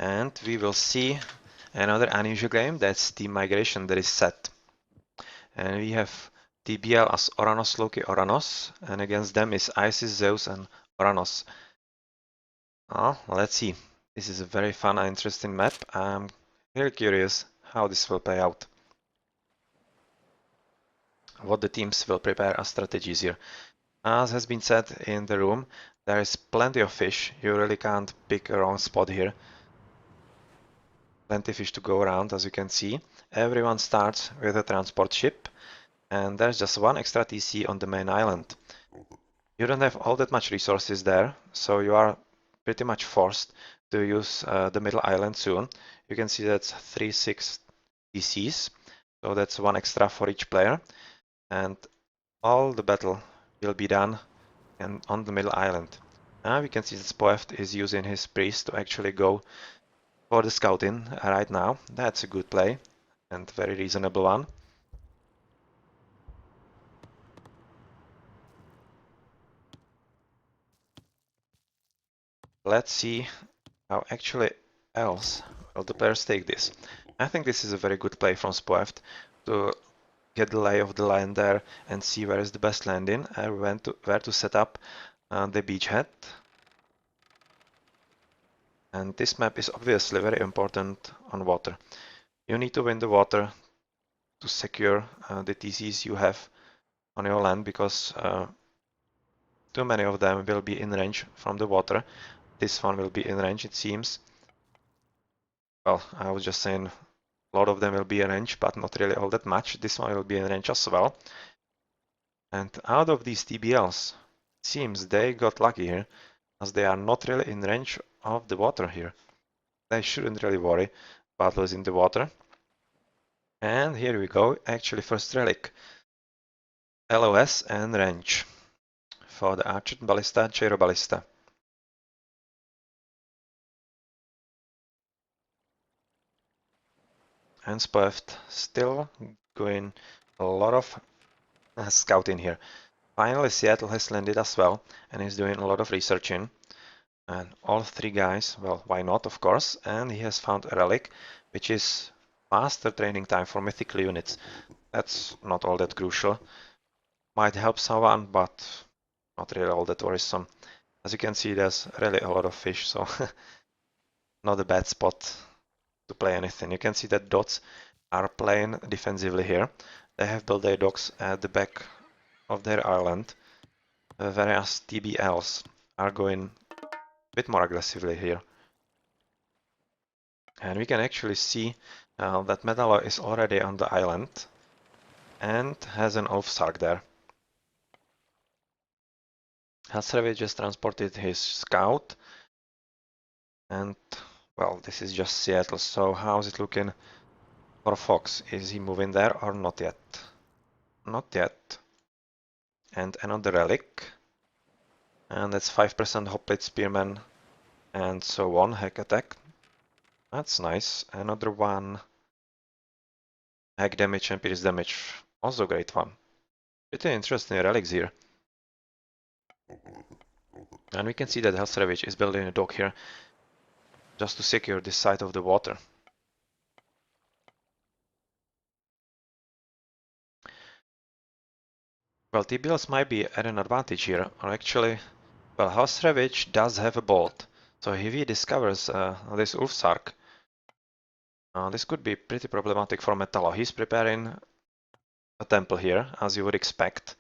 And we will see another unusual game, that's team migration that is set. And we have TBL as Oranos, Loki, Oranos, and against them is Isis, Zeus, and Oranos. Let's see. This is a very fun and interesting map. I'm very curious how this will play out. What the teams will prepare as strategies here. As has been said in the room, there is plenty of fish. You really can't pick a wrong spot here. Plenty of fish to go around, as you can see. Everyone starts with a transport ship, and there's just one extra TC on the main island. You don't have all that much resources there, so you are pretty much forced to use the middle island soon. You can see that's 3-6 TCs, so that's one extra for each player, and all the battle will be done on the middle island. Now we can see that Spoeft is using his priest to actually go for the scouting right now. That's a good play and very reasonable one. Let's see how actually else will the players take this. I think this is a very good play from Spoeft to get the lay of the land there and see where is the best landing and where to set up the beachhead. And this map is obviously very important on water. You need to win the water to secure the TCs you have on your land, because too many of them will be in range from the water. This one will be in range, it seems. Well, I was just saying a lot of them will be in range, but not really all that much. This one will be in range as well. And out of these TBLs, it seems they got lucky here, as they are not really in range of the water here. They shouldn't really worry about losing the water. And here we go, actually first relic. LOS and range for the Archer Ballista, Gyro Ballista. And Spoeft still going a lot of scouting here. Finally, Seattle has landed as well and is doing a lot of researching. And all three guys, well, why not, of course. And he has found a relic, which is faster training time for mythical units. That's not all that crucial. Might help someone, but not really all that worrisome. As you can see, there's really a lot of fish, so not a bad spot to play anything. You can see that dots are playing defensively here. They have built their docks at the back of their island, whereas TBLs are going a bit more aggressively here. And we can actually see that Medalla is already on the island and has an Ulfsark there. Hasrevi just transported his scout, and well, this is just Seattle, so how's it looking for Fox? Is he moving there or not yet? Not yet. And another relic, and that's 5% Hoplite Spearman and so on, hack attack. That's nice. Another one, hack damage and pierce damage, also great one. Pretty interesting relics here. And we can see that Hasrevich is building a dock here just to secure this side of the water. Well, TBLs might be at an advantage here, or actually, well, Hasrevich does have a bolt, so if he discovers this Ulfsark, this could be pretty problematic for Metallo. He's preparing a temple here, as you would expect.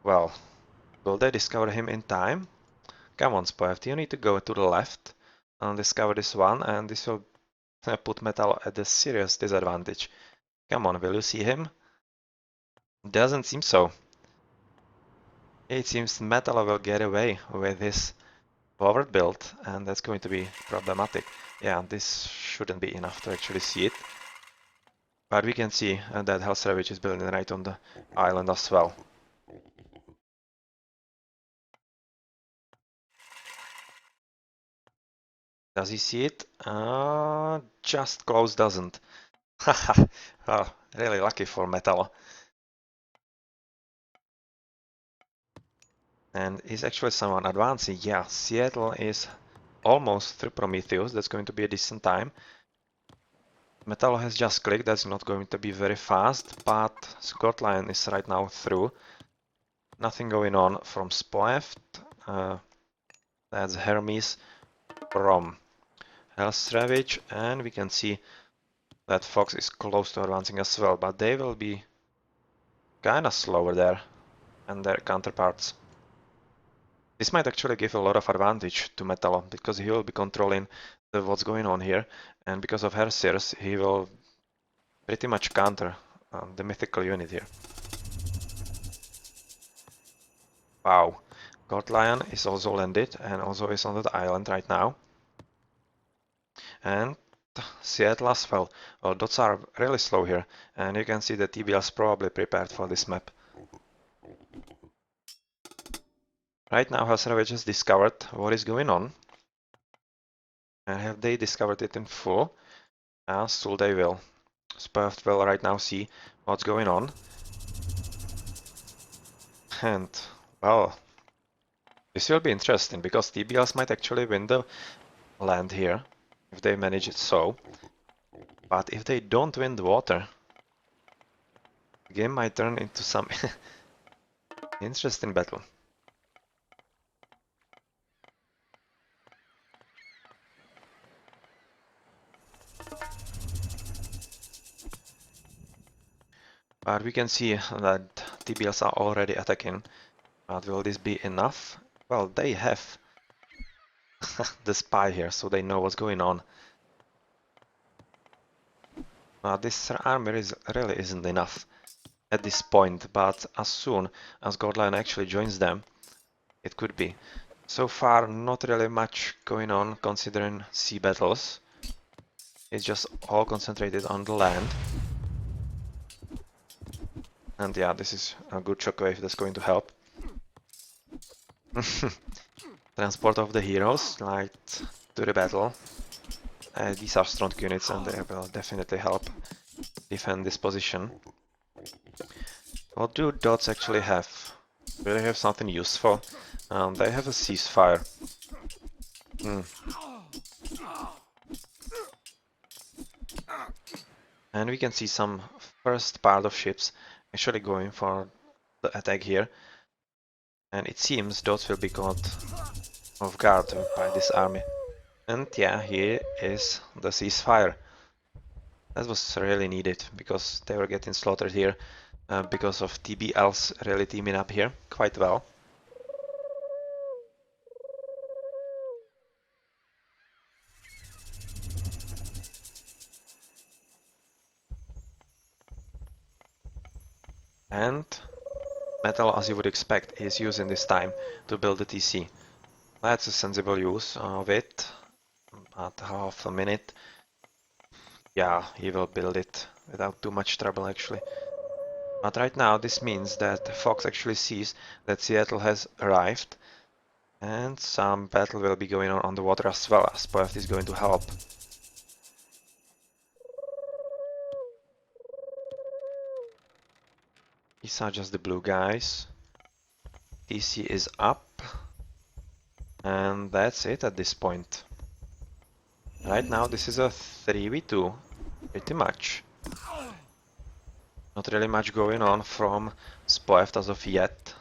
Well, will they discover him in time? Come on, Spoeft, you need to go to the left and discover this one, and this will put Metallo at a serious disadvantage. Come on, will you see him? Doesn't seem so. It seems Metallo will get away with his forward build, and that's going to be problematic. Yeah, this shouldn't be enough to actually see it. But we can see that Hellsravage is building right on the island as well. Does he see it? Just close doesn't. Haha, well, really lucky for Metallo. And is actually someone advancing? Yeah, Seattle is almost through Prometheus. That's going to be a decent time. Metal has just clicked. That's not going to be very fast, but Scotland is right now through. Nothing going on from Spoeft. That's Hermes from Hell's Ravage, and we can see that Fox is close to advancing as well, but they will be kinda slower there and their counterparts. This might actually give a lot of advantage to Metallo, because he will be controlling what's going on here, and because of Hersirs, he will pretty much counter the mythical unit here. Wow, God Lion is also landed and also is on the island right now. And Seattle as well. Well, dots are really slow here, and you can see the TBL is probably prepared for this map. Right now, Hellsravage has discovered what is going on. And have they discovered it in full? Soon they will. Spurft will right now see what's going on. And, well, this will be interesting, because TBLs might actually win the land here, if they manage it so. But if they don't win the water, the game might turn into some interesting battle. But we can see that TBLs are already attacking. But will this be enough? Well, they have the spy here, so they know what's going on. This army really isn't enough at this point, but as soon as Godline actually joins them, it could be. So far, not really much going on considering sea battles. It's just all concentrated on the land. And yeah, this is a good shockwave that's going to help. Transport of the heroes, light to the battle. These are strong units and they will definitely help defend this position. What do dots actually have? Do they have something useful? They have a ceasefire. And we can see some first part of ships actually going for the attack here. And it seems dots will be caught off guard by this army. And yeah, here is the ceasefire. That was really needed, because they were getting slaughtered here because of TBLs really teaming up here quite well. And Metal, as you would expect, is using this time to build the TC. That's a sensible use of it. At half a minute. Yeah, he will build it without too much trouble actually. But right now this means that Fox actually sees that Seattle has arrived, and some battle will be going on the water as well, as Poeft is going to help. These are just the blue guys. TC is up. And that's it at this point. Right now this is a 3v2, pretty much. Not really much going on from Spoeft as of yet.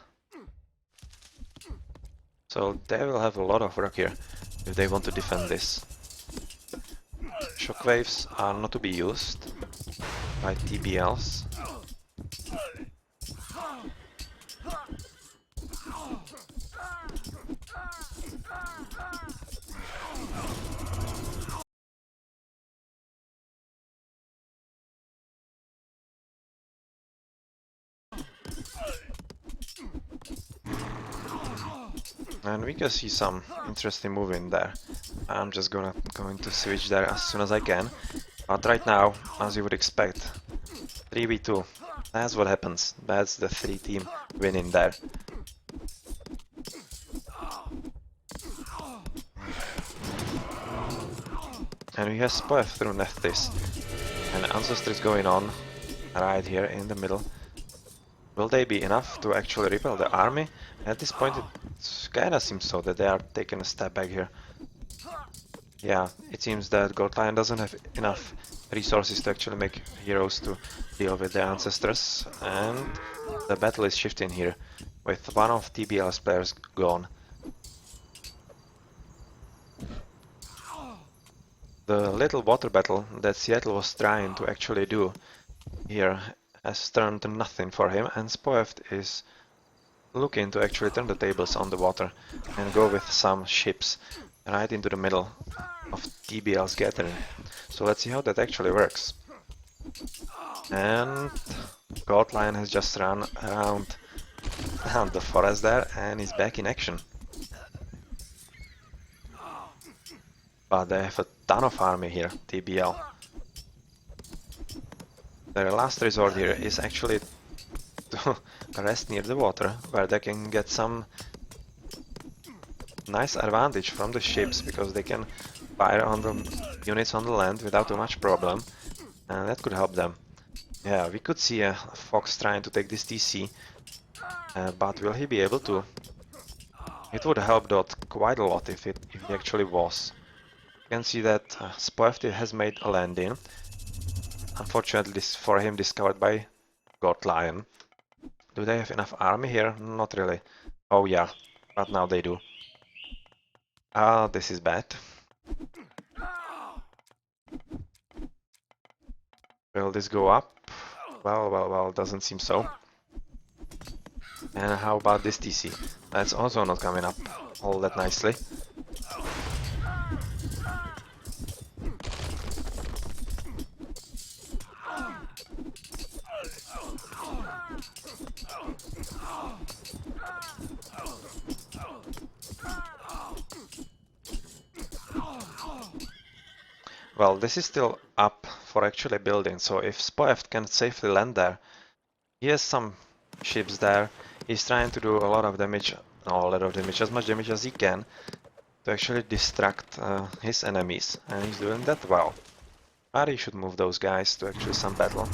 So they will have a lot of work here if they want to defend this. Shockwaves are not to be used by TBLs. And we can see some interesting movement there. I'm just going to switch there as soon as I can. But right now, as you would expect, 3v2. That's what happens. That's the 3-team winning there. And we have Spoef through Neftis. And Ancestor is going on right here in the middle. Will they be enough to actually repel the army? At this point it kinda seems so that they are taking a step back here. Yeah, it seems that Gold Lion doesn't have enough resources to actually make heroes to deal with their ancestors, and the battle is shifting here, with one of TBL's players gone. The little water battle that Seattle was trying to actually do here has turned to nothing for him, and Spoeft is looking to actually turn the tables on the water and go with some ships right into the middle of TBL's gathering. So let's see how that actually works. And Gold Lion has just run around the forest there and is back in action. But they have a ton of army here, TBL. Their last resort here is actually to rest near the water, where they can get some nice advantage from the ships, because they can fire on the units on the land without too much problem, and that could help them. Yeah, we could see a Fox trying to take this TC, but will he be able to? It would help DoD quite a lot if he actually was. You can see that Spoeft has made a landing. Unfortunately, this for him discovered by God Lion. Do they have enough army here? Not really. Oh yeah, but now they do. Ah, this is bad. Will this go up? Well, doesn't seem so. And how about this TC? That's also not coming up all that nicely. Well, this is still up for actually building, so if Spoeft can safely land there, he has some ships there. He's trying to do a lot of damage, no, a lot of damage, as much damage as he can, to actually distract his enemies, and he's doing that well. But he should move those guys to actually some battle.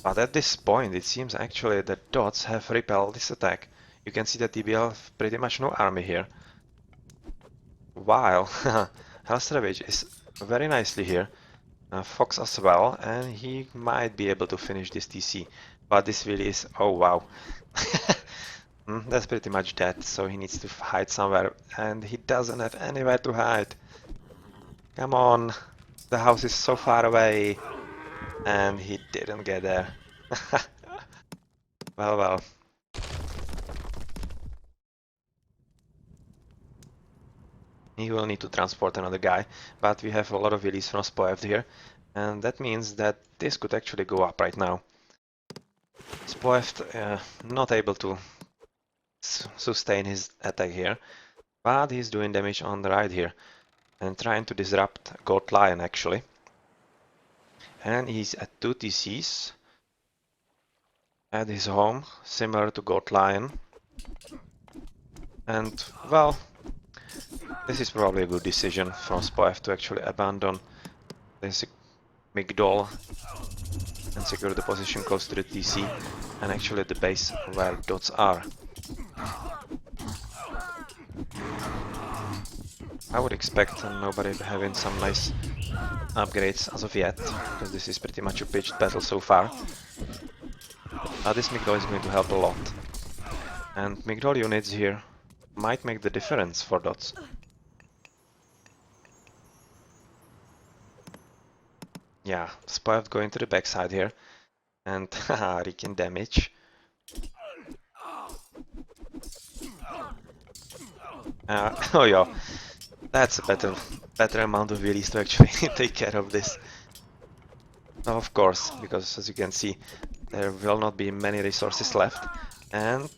But at this point, it seems actually that DoDs have repelled this attack. You can see that TBL have pretty much no army here. While Hellstravage is very nicely here. Fox as well, and he might be able to finish this TC. But this really is... oh wow. That's pretty much dead, so he needs to hide somewhere, and he doesn't have anywhere to hide. Come on, the house is so far away, and he didn't get there. Well. He will need to transport another guy, but we have a lot of release from Spoeft here, and that means that this could actually go up right now. Spoeft not able to sustain his attack here, but he's doing damage on the right here and trying to disrupt Gold Lion actually. And he's at 2 TCs at his home, similar to Gold Lion. And well, this is probably a good decision from Spoef to actually abandon this Migdol and secure the position close to the TC and actually the base where dots are. I would expect nobody having some nice upgrades as of yet, because this is pretty much a pitched battle so far. This Migdol is going to help a lot, and Migdol units here might make the difference for dots. Yeah, Spoeft going to the backside here, and wreaking damage. Oh yeah, that's a better amount of release to actually take care of this. Of course, because as you can see, there will not be many resources left, and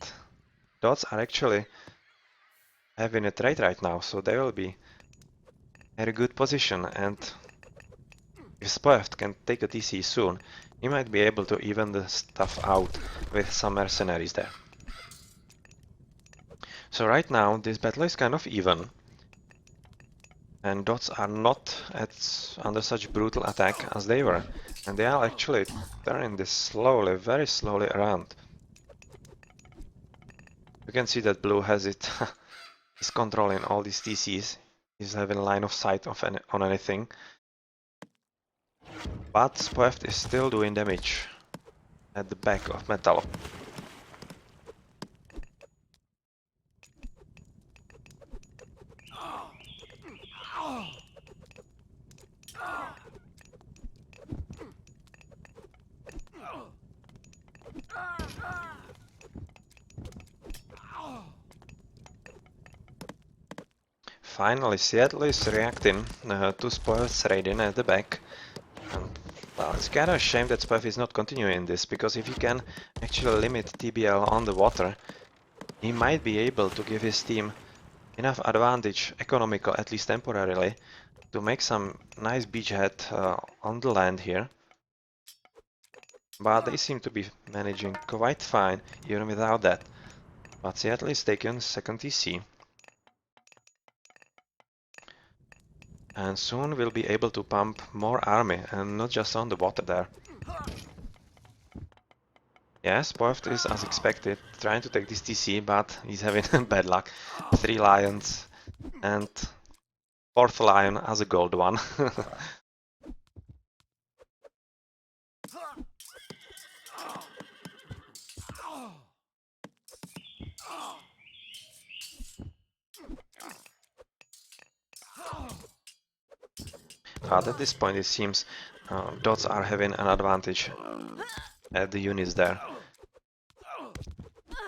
dots are actually having a trade right now, so they will be in a good position, and if Spoeft can take a TC soon, he might be able to even the stuff out with some mercenaries there. So right now, this battle is kind of even, and dots are not under such brutal attack as they were, and they are actually turning this slowly, very slowly around. You can see that blue has it, is controlling all these TCs. He's having line of sight of on anything. But Spoeft is still doing damage at the back of Metal. Finally, Seattle is reacting to Spoeft's raiding at the back. And, well, it's kind of a shame that Spoeft is not continuing this, because if he can actually limit TBL on the water, he might be able to give his team enough advantage, economical at least temporarily, to make some nice beachhead on the land here. But they seem to be managing quite fine even without that. But Seattle is taking second TC. And soon we'll be able to pump more army, and not just on the water there. Yes, Spoeft is, as expected, trying to take this TC, but he's having bad luck. 3 lions, and 4th lion as a gold one. But at this point it seems dots are having an advantage at the units there.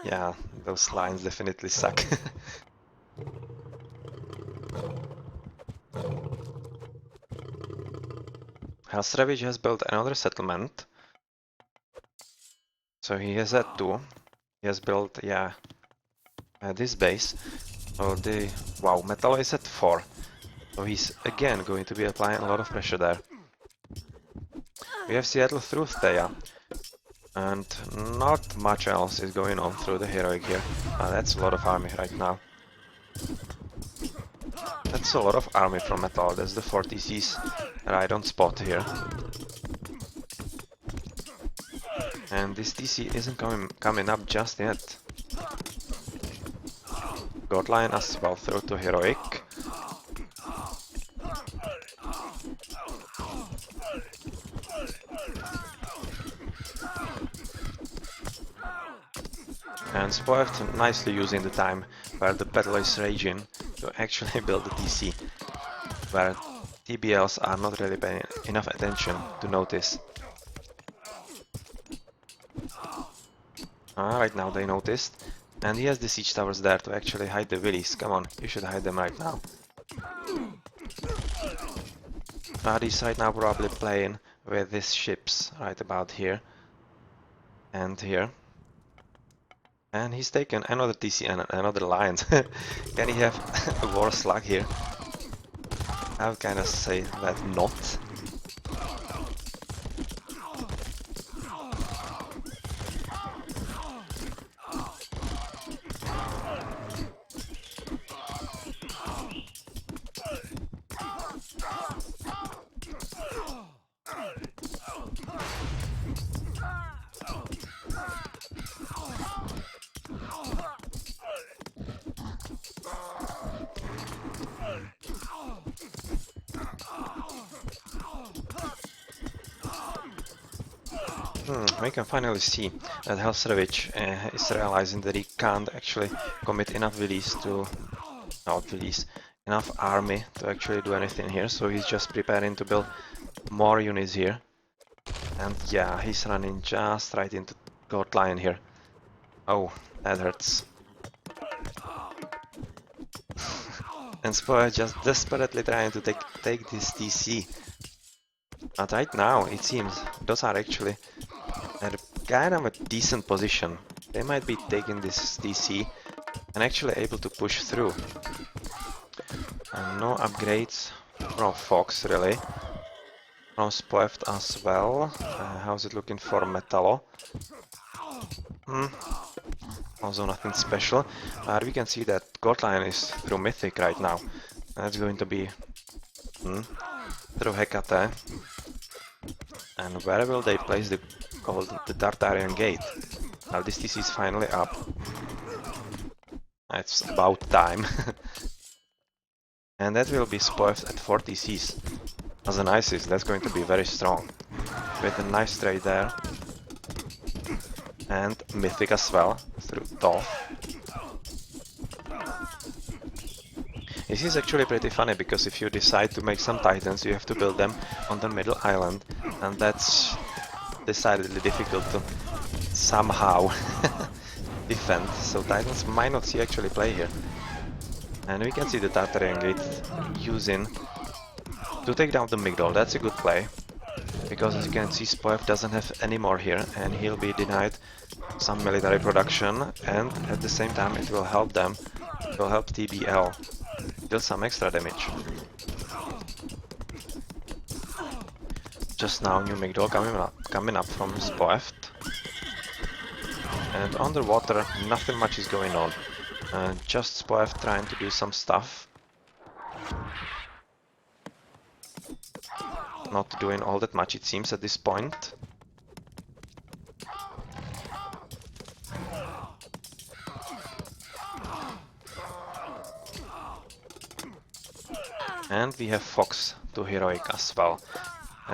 Yeah, those lines definitely suck. Helsrevich has built another settlement. So he has had 2. He has built, yeah, this base. So the, wow, Metal is at 4. So he's again going to be applying a lot of pressure there. We have Seattle through Thea. And not much else is going on through the heroic here. That's a lot of army right now. That's a lot of army from Metal. That's the 4 TCs right on spot here. And this TC isn't coming up just yet. God Lion as well through to heroic. And Spoeft nicely using the time where the battle is raging to actually build the TC, where TBLs are not really paying enough attention to notice. Right now they noticed, and he has the siege towers there to actually hide the willies. Come on, you should hide them right now. He's right now probably playing with his ships right about here and here. And he's taken another TC and another lion. Can he have a war slug here? I would kind of say that not. We can finally see that Helsrevich is realizing that he can't actually commit enough willies to... not willies, enough army to actually do anything here, so he's just preparing to build more units here. And yeah, he's running just right into God Lion here. Oh, that hurts. And Spoe just desperately trying to take this TC. But right now, it seems, those are actually at kind of a decent position. They might be taking this TC and actually able to push through. And no upgrades from Fox, really. From Spoeft as well. How's it looking for Metallo? Also nothing special. But we can see that God Lion is through Mythic right now. That's going to be through Hecate. And where will they place the Tartarian Gate? Well, this TC is finally up. It's about time. And that will be spoiled at 40 Cs. As an ISIS, that's going to be very strong. With a nice trade there. And mythic as well, through Thoth. This is actually pretty funny, because if you decide to make some titans, you have to build them on the middle island. And that's decidedly difficult to somehow defend. So titans might not see actually play here. And we can see the Tartarian Gate using to take down the Migdol. That's a good play. Because as you can see, Spoev doesn't have any more here, and he'll be denied some military production, and at the same time it will help them, it will help TBL deal some extra damage. Just now new Migdol coming up from Spoeft. And underwater nothing much is going on. Just Spoeft trying to do some stuff. Not doing all that much, it seems, at this point. And we have Fox to Heroic as well.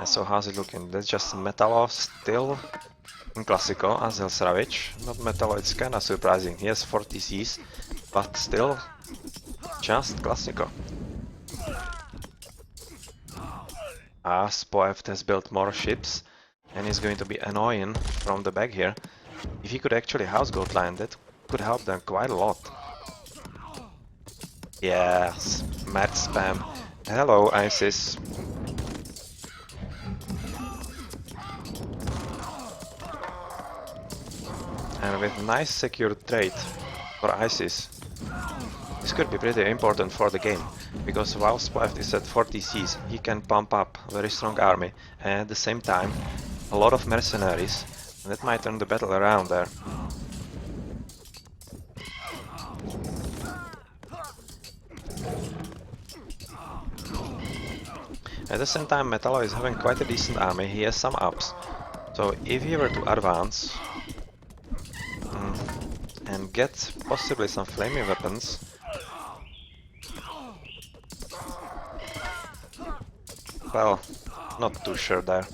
So how's it looking? That's just Metalo still in Classico as Elsravich. Not Metalo, it's kinda surprising. He has 40 Cs, but still just Classico. Spoeft has built more ships and is going to be annoying from the back here. If he could actually house Goatline, that could help them quite a lot. Yes, mad spam. Hello, ISIS. And with nice secure trade for ISIS, this could be pretty important for the game, because while Spoeft is at 40 Cs, he can pump up a very strong army, and at the same time, a lot of mercenaries, and that might turn the battle around there. At the same time, Metallo is having quite a decent army, he has some ups, so if he were to advance and get possibly some flaming weapons, well, not too sure there.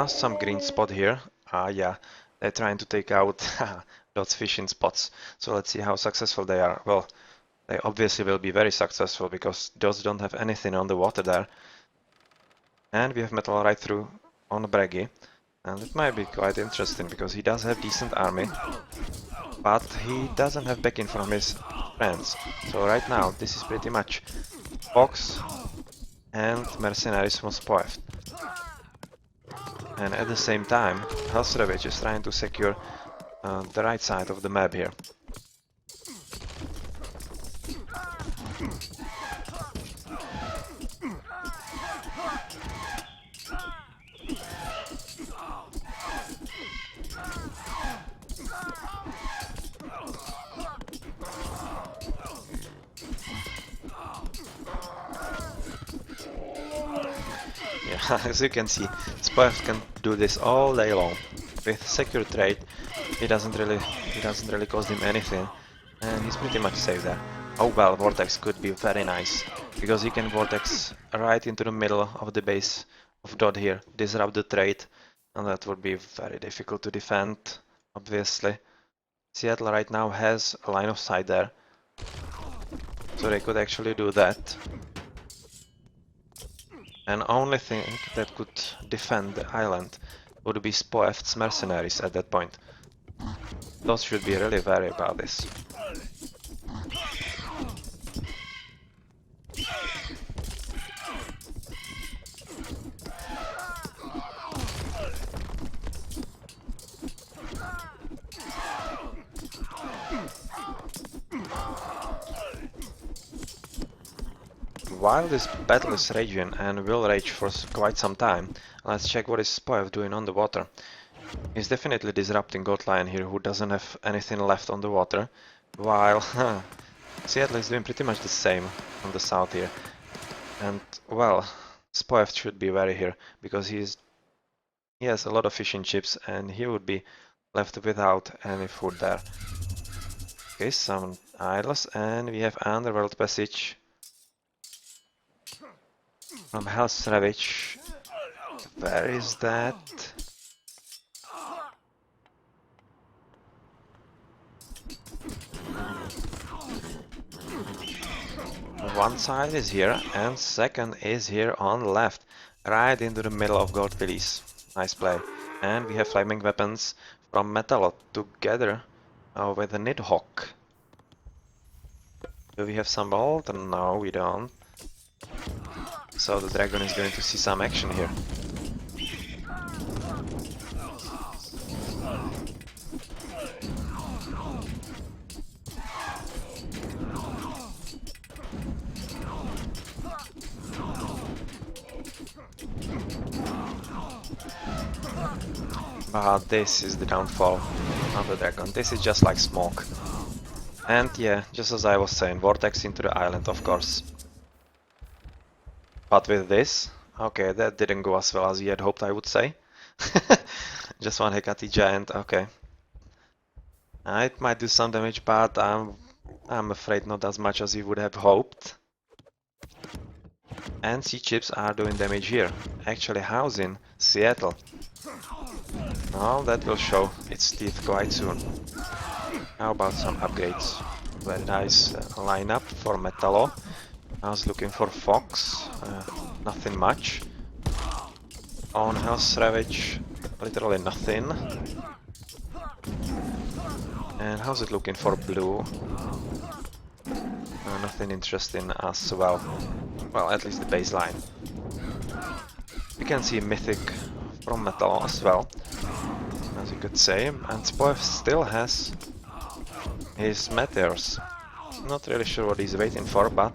Some green spot here. Yeah, they're trying to take out those fishing spots. So let's see how successful they are. Well, they obviously will be very successful, because those don't have anything on the water there. And we have metal right through on Bragi. And it might be quite interesting, because he does have decent army, but he doesn't have backing from his friends. So right now this is pretty much Fox and mercenaries from Spoeft. And at the same time, Helsrevich is trying to secure the right side of the map here. Yeah, as you can see, Spoeft can do this all day long. With secure trade, it doesn't really cost him anything, and he's pretty much safe there. Oh well, Vortex could be very nice, because he can Vortex right into the middle of the base of DoD here, disrupt the trade, and that would be very difficult to defend, obviously. Seattle right now has a line of sight there, so they could actually do that. And only thing that could defend the island would be Spoeft's mercenaries at that point. Those should be really wary about this. While this battle is raging and will rage for quite some time, let's check what is Spoev doing on the water. He's definitely disrupting Goatlion here, who doesn't have anything left on the water, while Seattle is doing pretty much the same on the south here. And well, Spoev should be wary here, because he's He has a lot of fish and chips and he would be left without any food there. Okay, some idols, and we have Underworld Passage from Hell's Ravage. Where is that? One side is here and second is here on the left, right into the middle of Gold Willies. Nice play. And we have flaming weapons from Metallo together with the Nidhogg. Do we have some bolt? No, we don't. So the dragon is going to see some action here. But this is the downfall of the dragon. This is just like smoke. And yeah, just as I was saying, vortex into the island, of course. But with this, okay, that didn't go as well as we had hoped, I would say. Just one Hecate Giant, okay. It might do some damage, but I'm afraid not as much as we would have hoped. And sea chips are doing damage here, actually housing Seattle. Now that will show its teeth quite soon. How about some upgrades? Very nice lineup for Metallo. I was looking for Fox, nothing much. On Hell's Ravage, literally nothing. And how's it looking for Blue? Nothing interesting as well. Well, at least the baseline. We can see Mythic from Metallo as well, as you could say. And Spoef still has his Meteors. Not really sure what he's waiting for, but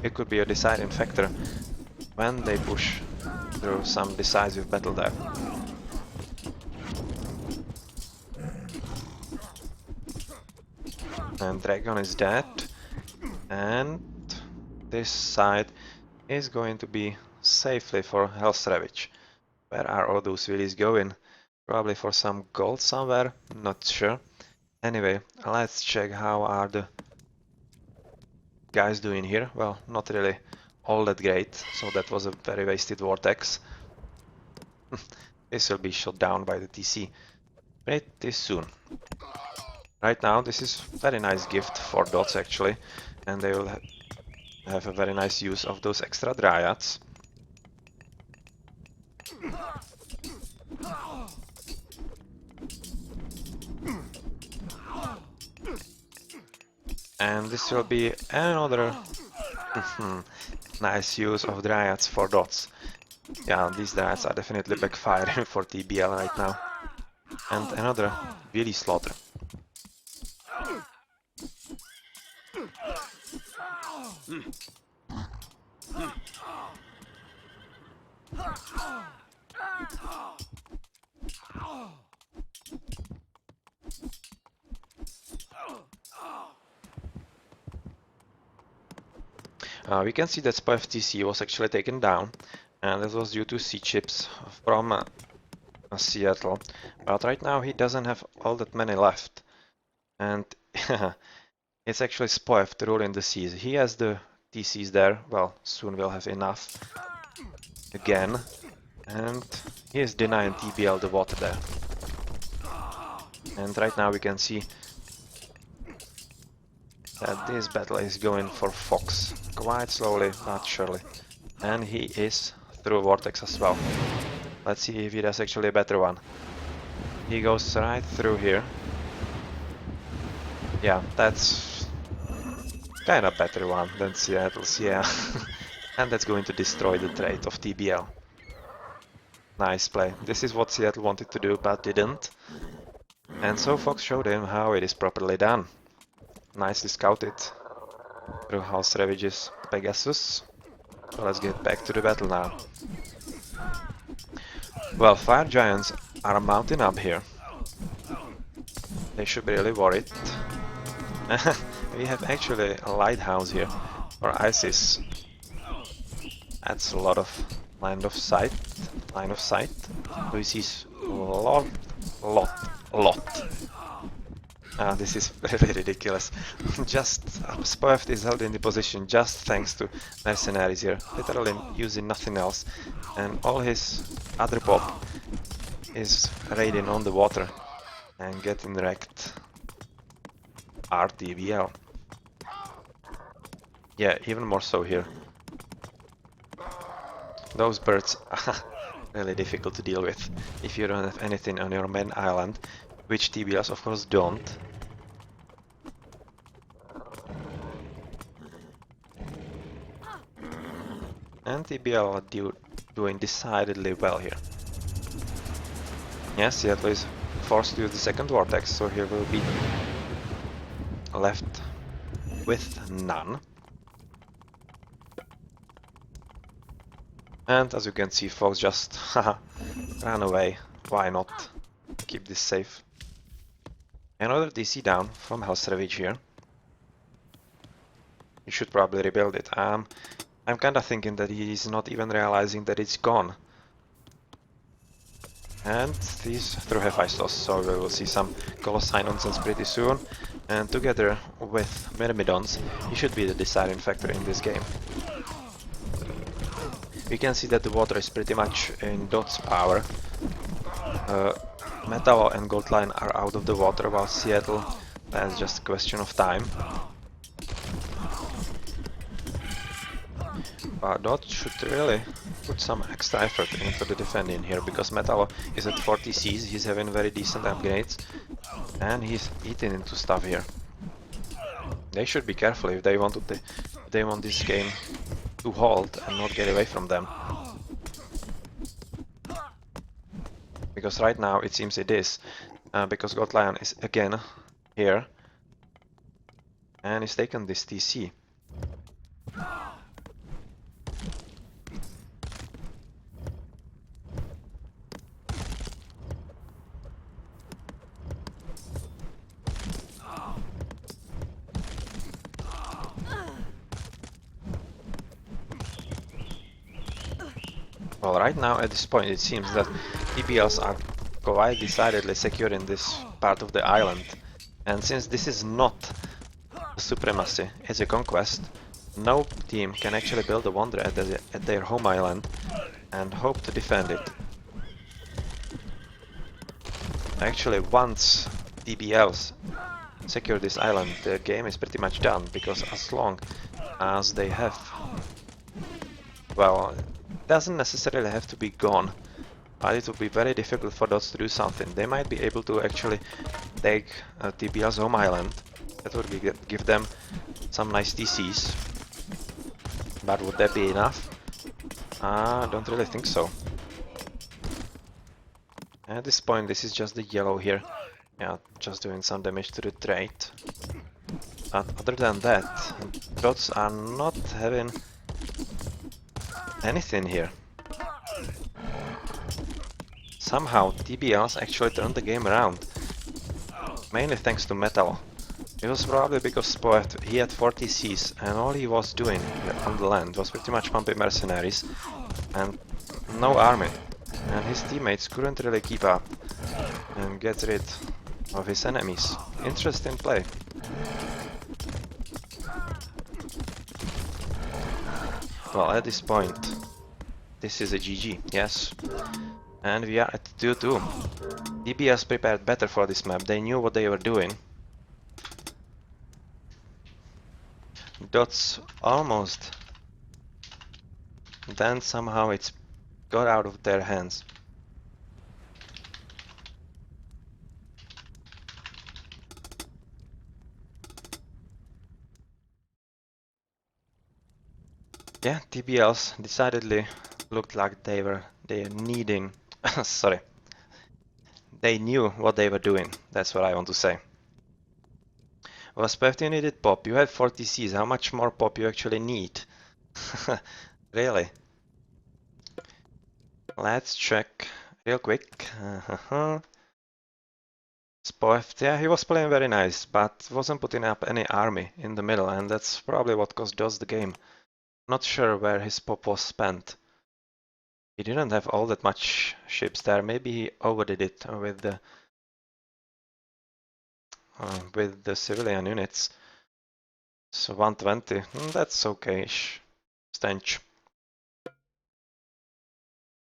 it could be a deciding factor when they push through some decisive battle there. And Dragon is dead, and this side is going to be safely for Hell's Ravage. Where are all those willies going? Probably for some gold somewhere, not sure. Anyway, let's check how are the guys doing here. Well, not really all that great, so that was a very wasted vortex. This will be shot down by the TC pretty soon. Right now, this is very nice gift for dots actually, and they will have a very nice use of those extra dryads. And this will be another nice use of dryads for dots. Yeah, these dryads are definitely backfiring for TBL right now. And another really slaughter. We can see that Spoef TC was actually taken down, and this was due to sea chips from Seattle. But right now he doesn't have all that many left, and it's actually Spoef to rule in the seas. He has the TCs there. Well, soon we'll have enough again, and he is denying TBL the water there. And right now we can see that this battle is going for Fox, quite slowly but surely. And he is through Vortex as well. Let's see if he does actually a better one. He goes right through here. Yeah, that's kind of better one than Seattle's, yeah. And that's going to destroy the trait of TBL. Nice play. This is what Seattle wanted to do but didn't. And so Fox showed him how it is properly done. Nicely scouted through Hell's Ravage's Pegasus. So let's get back to the battle now. Well, Fire Giants are mounting up here. They should be really worried. We have actually a lighthouse here for ISIS. That's a lot of Line of sight. Line of sight. So he sees a lot. This is really ridiculous. Just Spoeft is held in the position just thanks to mercenaries here, literally using nothing else, and all his other pop is raiding on the water and getting wrecked. RTBL. Yeah, even more so here. Those birds are really difficult to deal with if you don't have anything on your main island, which TBLs of course don't. And TBL are doing decidedly well here. Yes, Seattle is forced to use the second vortex, so he will be left with none. And as you can see, Fox just ran away. Why not? Keep this safe. Another DC down from Hell's Ravage here. You should probably rebuild it. I'm kinda thinking that he's not even realizing that it's gone. And these through Hephaestus, so we will see some Colossi nonsense pretty soon. And together with Myrmidons, he should be the deciding factor in this game. We can see that the water is pretty much in DoD's power. Metal and Gold Line are out of the water, while Seattle, that's just a question of time. But DoD should really put some extra effort into the defending here, because Metal is at 40 Cs, he's having very decent upgrades, and he's eating into stuff here. They should be careful if they want this game to hold and not get away from them. Because right now it seems it is, because God Lion is again here and he's taken this TC. Well, right now at this point it seems that TBLs are quite decidedly secure in this part of the island, and since this is not a supremacy, it's a conquest, no team can actually build a wonder at their home island and hope to defend it. Actually, once TBLs secure this island, the game is pretty much done, because as long as they have, well, doesn't necessarily have to be gone, but it would be very difficult for DoD to do something. They might be able to actually take TBL's home island. That would give them some nice TCs. But would that be enough? I don't really think so. At this point, this is just the yellow here. Yeah, just doing some damage to the trait. But other than that, DoDs are not having anything here. Somehow TBLs actually turned the game around, mainly thanks to Metal. It was probably because Spoeft, he had 40 Cs and all he was doing on the land was pretty much pumping mercenaries and no army, and his teammates couldn't really keep up and get rid of his enemies. Interesting play. Well, at this point, this is a GG, yes. And we are at 2-2. TBS prepared better for this map, they knew what they were doing. DoD's almost. Then somehow it's got out of their hands. Yeah, TBLs decidedly looked like they needing sorry. They knew what they were doing, that's what I want to say. Well, Speft, you needed pop, you have 40 Cs, how much more pop you actually need? Really? Let's check real quick. Speft, yeah, he was playing very nice, but wasn't putting up any army in the middle, and that's probably what cost DoD the game. Not sure where his pop was spent. He didn't have all that much ships there. Maybe he overdid it with the civilian units. So 120, that's okay-ish. Stench.